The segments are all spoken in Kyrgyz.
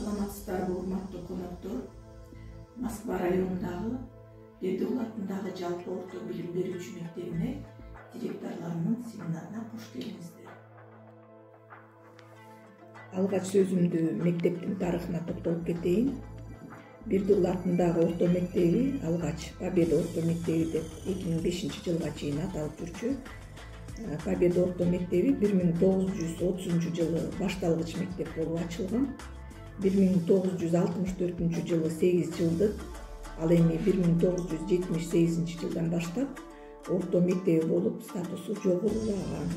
Саламатсыздарбы, урматтуу коноктор. Москва районундагы Бердыгул атындагы жалпы орто билим берүүчү мектебине директорлорунун семинарына кош келиңиздер. Алгач сөзүмдү мектептин тарыхына токтолуп кетейин. Бердыгул атындагы орто мектеби алгач Победа орто мектеби деп 2005-жылга чейин аталып жүрчү. Победа орто мектеби 1930-жылы башталгыч мектеп болуп ачылган. 1964-жылы 8 жылдык, ал эми 1978-жылдан баштап орто мектеби болуп статусу жогорулаган.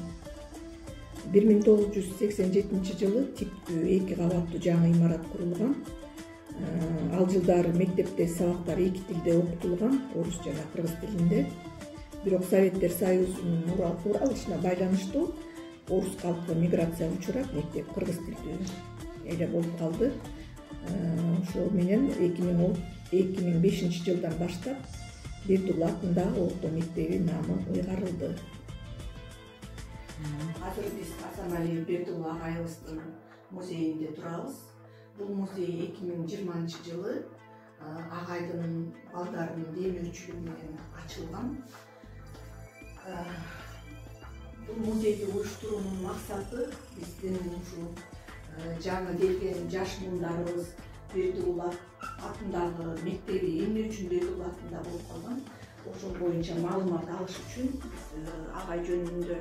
1987-жылы типтүү 2 кабаттуу жаңы имарат курулган. Ал жылдары мектепте сабактар 2 тилде окутулган, орус жана кыргыз тилинде. Бирок Советтер Союзунун уралышына байланыштуу орус калкы миграцияга учурап, мектеп кыргыз тилдүү эле болуп калды. Ошол менен 2005-жылдан баштап Бердыгул атындагы орто мектеби намы ыйгарылды. Азыр биз Асан Алиев Бердыгул агайыбыздын музейинде турабыз. Бул музей 2020-жылы агайдын балдарынын демөөрчүлүгү менен ачылган. Бул музейди уюштуруунун максаты биздин ушул жаңы келген жаш муундарыбыз Бердыгул атындагы мектеби эмне үчүн Бердыгул атында болуп калган, ошол боюнча маалымат алыш үчүн агай жөнүндө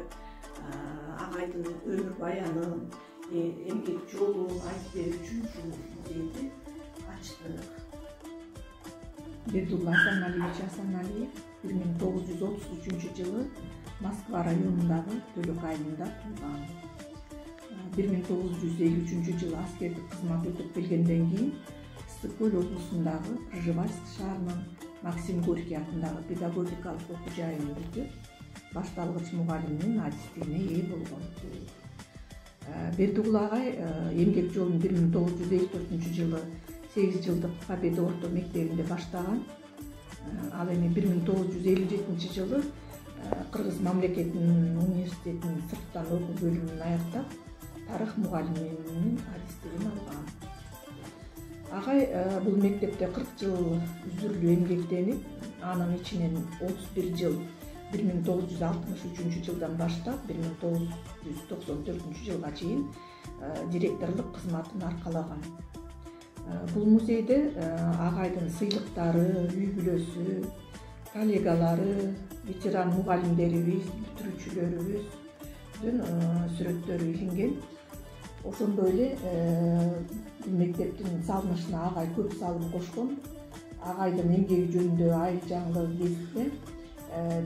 агайдын өмүр баянын, эмгек жолун айтып берүү үчүн ушул музейди ачтык. Бердыгул Асан Алиев 1933-жылы Москва районундагы Төлөк айылында туулган. 1953-жылы аскердик кызмат өтүп келгенден кийин Ыстыккөл облусундагы Пржевальск шаарынын Максим Горький атындагы педагогикалык окуу жайын бүтүп, башталгыч мугалимдин адистигине ээ болгон. Бердыгул агай эмгек жолун 1954-жылы 8 жылдык Победа орто мектебинде баштаган. Ал эми 1957-жылы Кыргыз мамлекетинин университетинин сырттан окуу бөлүмүн аяктап, тарых мугалиминин адистигин алган. Агай бул мектепте 40 жыл үзүрлүү эмгектенип, анын ичинен 31 жыл 1963-жылдан баштап 1994-жылга чейин директорлук кызматын аркалаган. Бул музейде агайдын сыйлыктары, үй бүлөсү, коллегалары, ветеран мугалимдерибиз, бүтүрүүчүлөрүбүздүн сүрөттөрү илинген. Ошондой эле мектептин салынышына агай көп салым кошкон. Агайдын эмгеги жөнүндө айыл жаңылык гезитте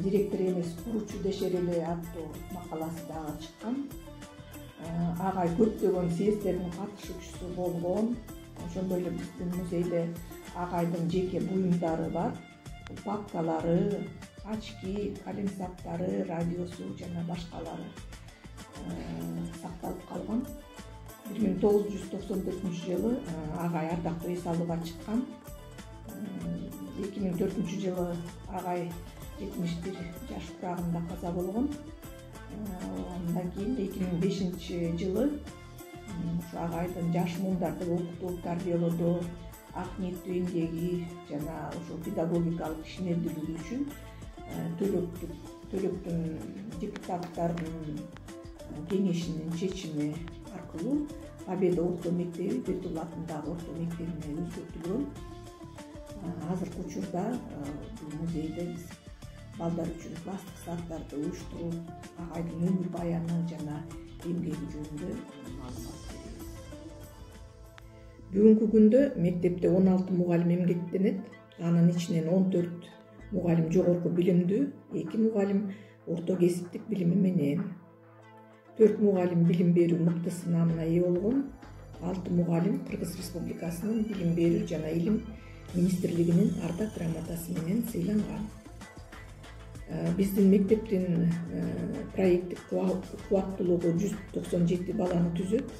директор эмес куруучу дешер эле аттуу макаласы дагы чыккан. Агай көптөгөн съезддердин катышуучусу болгон. Ошондой эле биздин музейде агайдын жеке буюмдары бар. Папкалары, очки, калемсаптары, радиосу жана башкалары сакталып калган. 1994-жылы агай ардактуу эс алууга чыккан. 2004-жылы агай 71 жаш турагында каза болгон. Андан кийин 2005-жылы ушу агайдын жаш муундарды окутуп, тарбиялоодо ак ниеттүү эмгеги жана ошол педагогикалык ишмердүүлүгү үчүн Төлөктүн депутаттарынын кеңешинин чечими аркылуу Победа орто мектеби Бердыгул атындагы орто мектебине өзгөртүлгөн. Азыркы учурда бул музейде биз балдар үчүн класстык сааттарды уюштуруп, агайдын өмүр баяны жана эмгеги жөнүндө маалымат беребиз. Бүгүнкү күндө мектепте 16 мугалим эмгектенет. Анын ичинен 14 мугалим жогорку билимдүү, 2 мугалим орто кесиптик билими менен, 4 мугалим билим берүү мыктысы наамына ээ болгон, 6 мугалим Кыргыз Республикасынын билим берүү жана илим министрлигинин ардак грамотасы менен сыйланган. Биздин мектептин проекттик кубаттуулугу 197 баланы түзөт.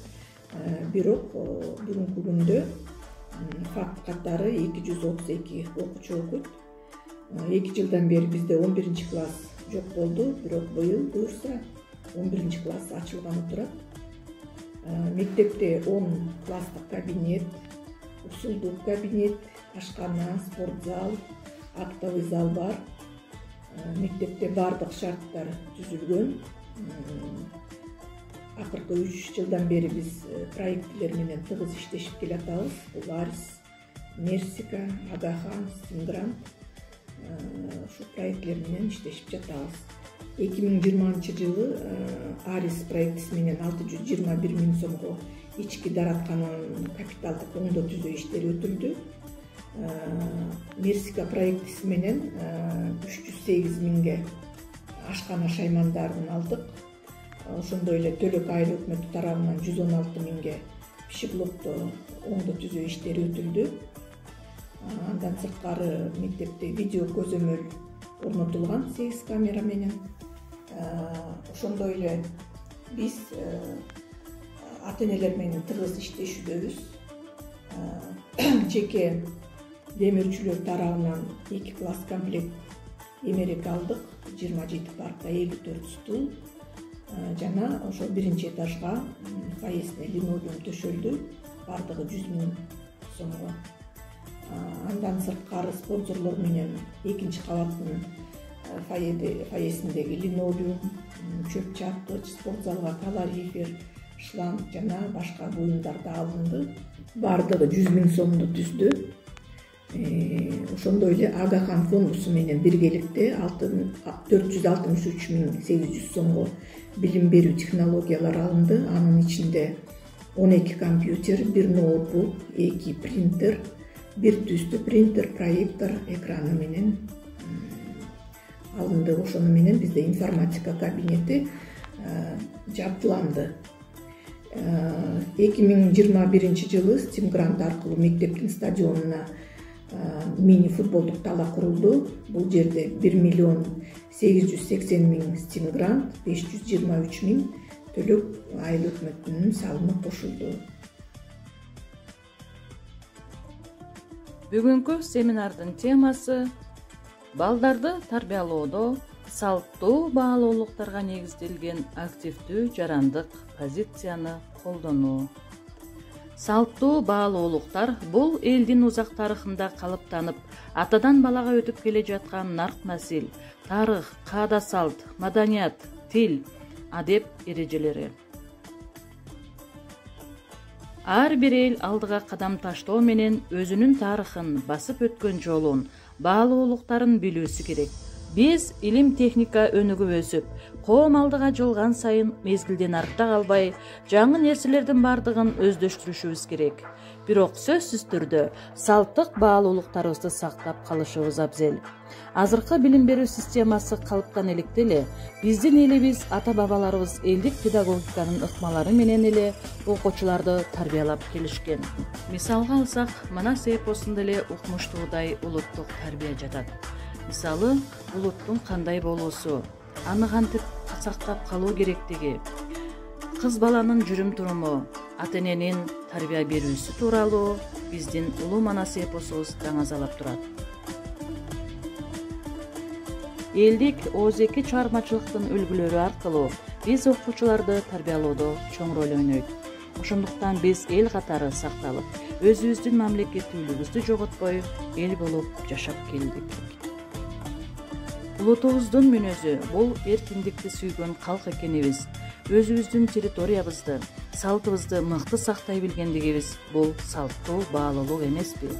Бирок бүгүнкү күндө факт катары 232 окуучу окуйт. 2 жылдан бери бизде 11 класс жок болду, бирок быйыл буюрса 11 класс ачылганы турат. Мектепте 10 класстык кабинет, усулдук кабинет, ашкана, спортзал, актовый зал бар. Мектепте бардык шарттар түзүлгөн. Акыркы 3 жылдан бери биз проекттер менен тыгыз иштешип келатабыз. Бул Арис, Мерсика, Агахан, Стимгрант ушул проекттер менен иштешип жатабыз. 2020 жылы Арис проектиси менен 621 миң сомго ички даараткананын капиталдык оңдоо түзөө иштери өтүлдү. Мерсика проектиси менен 308 миңге ашкана шаймандарын алдык. Ошондой эле Төлөк айыл өкмөтү тарабынан 116 миңге пишиблокто оңдоо түзөө иштери өтүлдү. Андан сырткары мектепте видео көзөмөл орнотулган 8 камера менен. Ошондой эле биз ата-энелер менен тыгыз иштешүүдөбүз. Жеке демирчүлөр тарабынан 2 класс комплект эмерек алдык. 27 парта, 54 стул. Жана ошо биринчи этажга фойесине линолеум төшөлдү. Бардыгы 100 миң сомго. Андан сырткары спонсорлор менен экинчи кабаттын фойесиндеги линолеум, чөп чапкыч, спортзалга калорифер, шланг жана башка буюмдар да алынды. Бардыгы 100 миң сомду түздү. Ошондой эле Агахан фондусу менен биргеликте 463 миң 800 сомго билим берүү технологиялары алынды. Анын ичинде 12 компьютер, 1 ноутбук, 2 принтер, 1 түстүү принтер, проектор экраны менен алынды. Ошону менен бизде информатика кабинети жабдыланды. 2021 жылы Стимгрант аркылуу мектептин стадионуна мини футболдук тала курулду. Бул жерде 1 миллион 880 миң Стимгрант, 523 миң Төлөк айыл өкмөтүнүн салымы кошулду. Бүгүнкү семинардын темасы балдарды тарбиялоодо салттуу баалуулуктарга негизделген активдүү жарандык позицияны колдонуу. Салттуу баалуулуктар бул элдин узак тарыхында калыптанып, атадан балага өтүп келе жаткан нарк насил, тарых, каада салт, маданият, тил, адеп эрежелери. Ар бир эл алдыга кадам таштоо менен өзүнүн тарыхын, басып өткөн жолун, баалуулуктарын билүүсү керек. Биз илим техника өнүгүп өсүп, коом алдыга жылган сайын мезгилден артта калбай, жаңы нерселердин бардыгын өздөштүрүшүбүз керек. Бирок сөзсүз түрдө салттык баалуулуктарыбызды сактап калышыбыз абзел. Азыркы билим берүү системасы калыптан электе эле биздин элибиз ата-бабаларыбыз элдик педагогиканын ыкмалары менен эле окуучуларды тарбиялап келишкен. Мисалга алсак, Манас эпосунда эле укмуштуудай улуттук тарбия жатат. Мисалы, улуттун кандай болуусу, аны кантип сактап калуу керектиги, кыз баланын жүрүм-туруму, ата-эненин тарбия берүүсү тууралуу биздин улуу Манас эпосубуз даңазалап турат. Элдик озеки чыгармачылыктын үлгүлөрү аркылуу биз окуучуларды тарбиялоодо чоң роль ойнойт. Ошондуктан биз эл катары сакталып, өзүбүздүн мамлекеттүүлүгүбүздү жоготпой, эл болуп жашап келдик. Улутубуздун мүнөзү бул эркиндикти сүйгөн калк экенибиз. Өзүбүздүн территориябызды, салтыбызды мыкты сактай билгендигибиз бул салттуу баалуулук эмеспи?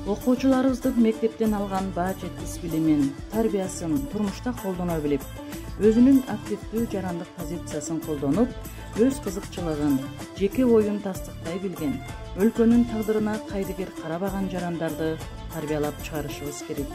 Окуучуларыбыздын мектептен алган баа жеткис билимин, тарбиясын турмушта колдоно билип, өзүнүн активдүү жарандык позициясын колдонуп, өз кызыкчылыгын, жеке оюн тастыктай билген, өлкөнүн тагдырына кайдыгер карабаган жарандарды тарбиялап чыгарышыбыз керек.